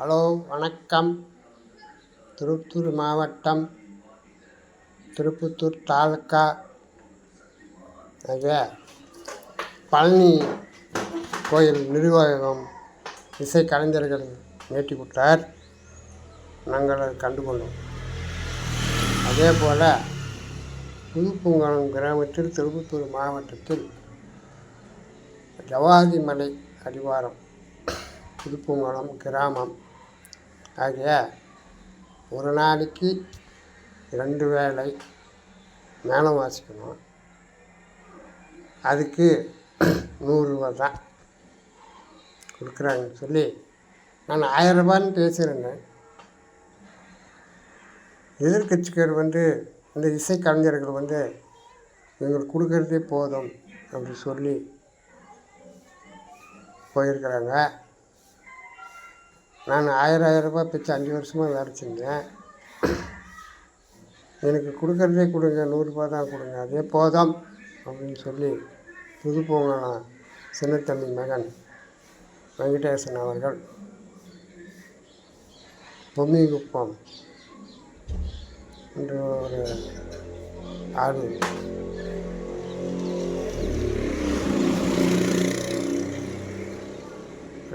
Hello வணக்கம். திருப்பத்தூர் மாவட்டம் திருப்பத்தூர் தாலுக்கா பழனி கோயில் நிர்வாகம் இசை கலைஞர்கள் நேட்டி விட்டார். நாங்கள் அதை கண்டுகொண்டோம். அதே போல் புதுப்பூங்குளம் கிராமத்தில் திருப்பத்தூர் மாவட்டத்தில் ஜவாதி மலை அடிவாரம் புதுப்பூங்குளம் கிராமம் ஆகிய ஒரு நாளைக்கு 2 வேளை மேளம் வாசிக்கணும். அதுக்கு 100 ரூபா தான் கொடுக்குறாங்கன்னு சொல்லி நான் 1000 ரூபான்னு பேசியிருந்தேன். எதிர்கட்சிக்கார் இந்த இசை கலைஞர்கள் எங்களுக்கு கொடுக்கறதே போதும் அப்படி சொல்லி போயிருக்கிறாங்க. நான் 1000 ரூபாய் பிச்சு 5 வருஷமாக வேலை செஞ்சேன். எனக்கு கொடுக்கறதே கொடுங்க, 100 ரூபா தான் கொடுங்க, அதே போதும் அப்படின்னு சொல்லி புதுப்பூங்குளம் சின்னத்தம்பி மகன் வெங்கடேசன் அவர்கள் பொம்மிகுப்பம் என்ற ஒரு ஆடு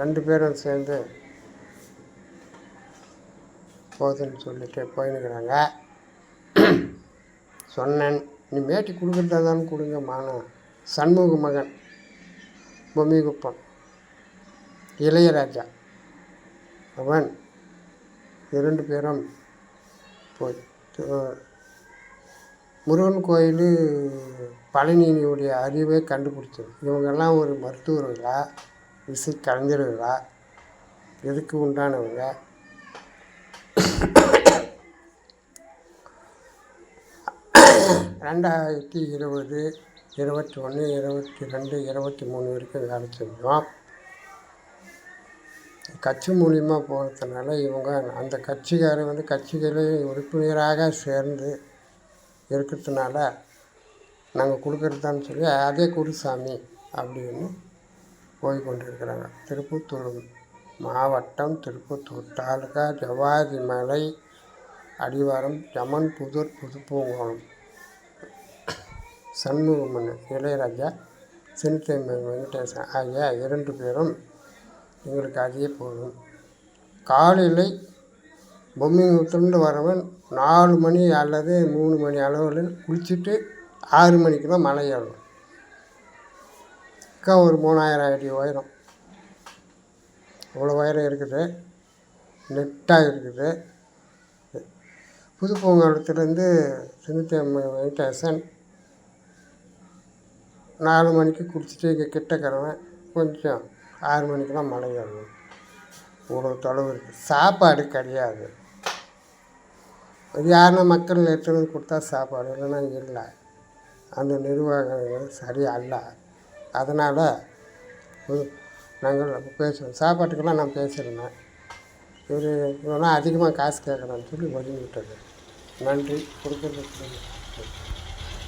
ரெண்டு பேரும் சேர்ந்து போதுன்னு சொல்லிட்டு போயின்னுக்கிறாங்க. சொன்னேன், நீ மேட்டி கொடுக்குறதா தானே கொடுங்க. மானம் சண்முக மகன் பொம்மிகுப்பம் இளையராஜா அவன் 2 பேரும் போய் முருகன் கோயில் பழனியினுடைய அறிவை கண்டுபிடிச்சது. இவங்கெல்லாம் ஒரு மருத்துவர்களா, இசை கலைஞர்களா, எதுக்கு உண்டானவங்க? 2020, 21, 22, 23 வரைக்கும் வேலை செஞ்சோம். கட்சி மூலியமாக போனதுனால இவங்க அந்த கட்சிக்காரர் கட்சிகளில் உறுப்பினராக சேர்ந்து இருக்கிறதுனால நாங்கள் கொடுக்குறதான்னு சொல்லி அதே குருசாமி அப்படின்னு போய் கொண்டிருக்கிறாங்க. திருப்பத்தூர் மாவட்டம் திருப்பத்தூர் தாலுக்கா ஜவாதி மலை அடிவாரம் ஜமன் புதுப்பூங்குளம் சண்முகமன் இளையராஜா சின்னத்தம்பி வெங்கடேசன் ஆகிய 2 பேரும் எங்களுக்கு அதே போதும். காலையில் பொம்மிகுளத்துலேருந்து வரவன் 4 மணி அல்லது 3 மணி அளவில் குளிச்சுட்டு 6 மணிக்கு தான் மலை ஏறணும். ஒரு 3000 அடி உயரம், அவ்வளோ உயரம் இருக்குது, நெட்டாக இருக்குது. புதுப்பூங்குளத்துலேருந்து சின்னத்தம்பி வெங்கடேசன் 4 மணிக்கு குளிச்சுட்டு இங்கே கிட்டக்கிறவன் கொஞ்சம் 6 மணிக்கு தான் மலை ஏறணும். இவ்வளோ தொலைவு இருக்குது. சாப்பாடு கிடையாது. அது யாருன்னா மக்கள் எடுத்துகிட்டு வந்து கொடுத்தா சாப்பாடு, இல்லைன்னா இல்லை. அந்த நிர்வாகம் சரியா அல்ல. அதனால் நாங்கள் பேசுவோம். சாப்பாட்டுக்கெல்லாம் நான் பேசியிருந்தேன். இவெல்லாம் அதிகமாக காசு கேட்குறான்னு சொல்லி ஒதுங்கிவிட்டது. நன்றி. கொடுக்குறதுக்கு